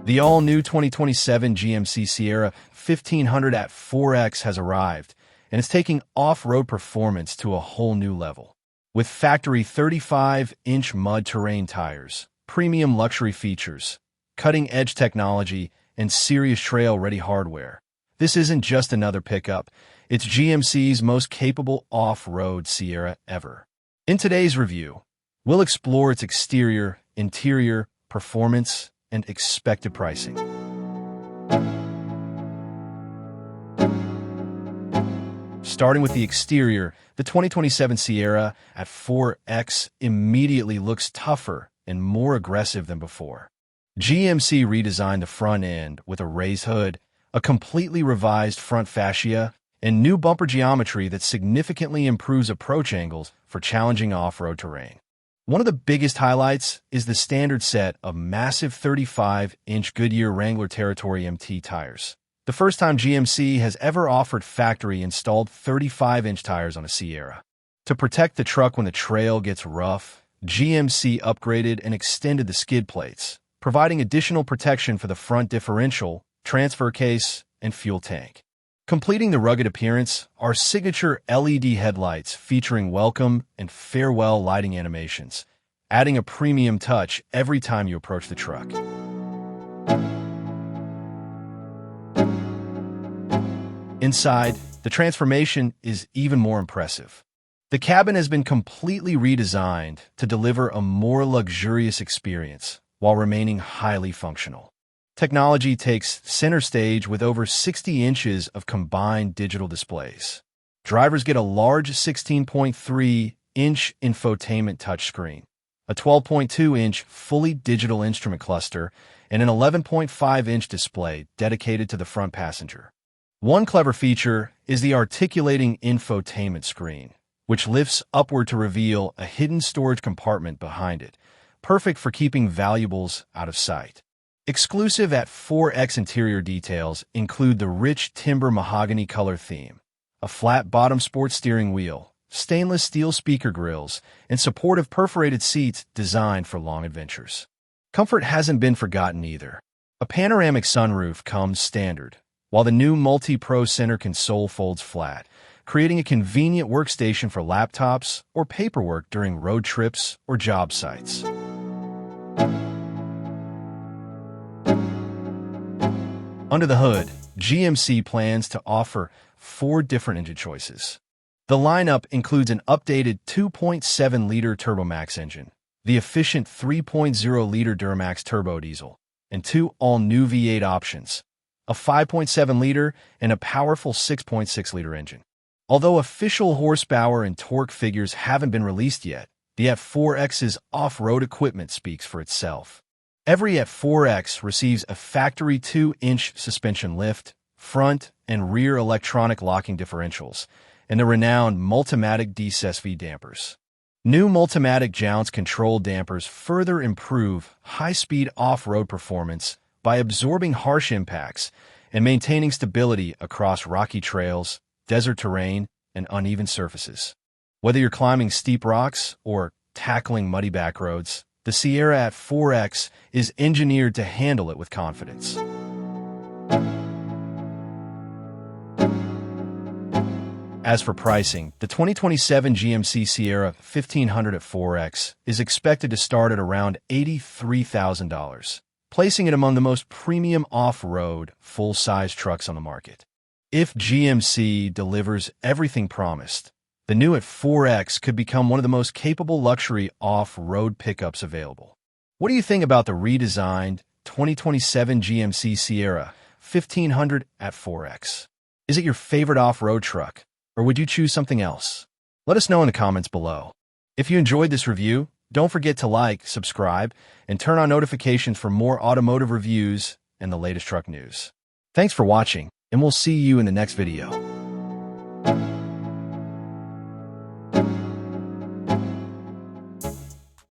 The all-new 2027 GMC Sierra 1500 AT4X has arrived, and it's taking off-road performance to a whole new level. With factory 35-inch mud terrain tires, premium luxury features, cutting-edge technology, and serious trail-ready hardware, this isn't just another pickup, it's GMC's most capable off-road Sierra ever. In today's review, we'll explore its exterior, interior, performance, and expected pricing. Starting with the exterior, the 2027 Sierra AT4X immediately looks tougher and more aggressive than before. GMC redesigned the front end with a raised hood, a completely revised front fascia, and new bumper geometry that significantly improves approach angles for challenging off-road terrain. One of the biggest highlights is the standard set of massive 35-inch Goodyear Wrangler Territory MT tires. The first time GMC has ever offered factory-installed 35-inch tires on a Sierra. To protect the truck when the trail gets rough, GMC upgraded and extended the skid plates, providing additional protection for the front differential, transfer case, and fuel tank. Completing the rugged appearance are signature LED headlights featuring welcome and farewell lighting animations, adding a premium touch every time you approach the truck. Inside, the transformation is even more impressive. The cabin has been completely redesigned to deliver a more luxurious experience while remaining highly functional. Technology takes center stage with over 60 inches of combined digital displays. Drivers get a large 16.3-inch infotainment touchscreen, a 12.2-inch fully digital instrument cluster, and an 11.5-inch display dedicated to the front passenger. One clever feature is the articulating infotainment screen, which lifts upward to reveal a hidden storage compartment behind it, perfect for keeping valuables out of sight. Exclusive AT4X interior details include the rich timber mahogany color theme, a flat-bottom sports steering wheel, stainless steel speaker grills, and supportive perforated seats designed for long adventures. Comfort hasn't been forgotten either. A panoramic sunroof comes standard, while the new Multi-Pro center console folds flat, creating a convenient workstation for laptops or paperwork during road trips or job sites. Under the hood, GMC plans to offer 4 different engine choices. The lineup includes an updated 2.7-liter Turbomax engine, the efficient 3.0-liter Duramax Turbo Diesel, and 2 all-new V8 options, a 5.7-liter and a powerful 6.6-liter engine. Although official horsepower and torque figures haven't been released yet, the AT4X's off-road equipment speaks for itself. Every AT4X receives a factory 2-inch suspension lift, front and rear electronic locking differentials, and the renowned Multimatic DSSV dampers. New Multimatic Jounce control dampers further improve high-speed off-road performance by absorbing harsh impacts and maintaining stability across rocky trails, desert terrain, and uneven surfaces. Whether you're climbing steep rocks or tackling muddy back roads, the Sierra AT4X is engineered to handle it with confidence. As for pricing, the 2027 GMC Sierra 1500 AT4X is expected to start at around $83,000, placing it among the most premium off-road, full-size trucks on the market. If GMC delivers everything promised, the new AT4X could become one of the most capable luxury off-road pickups available. What do you think about the redesigned 2027 GMC Sierra 1500 AT4X? Is it your favorite off-road truck, or would you choose something else? Let us know in the comments below. If you enjoyed this review, don't forget to like, subscribe, and turn on notifications for more automotive reviews and the latest truck news. Thanks for watching, and we'll see you in the next video.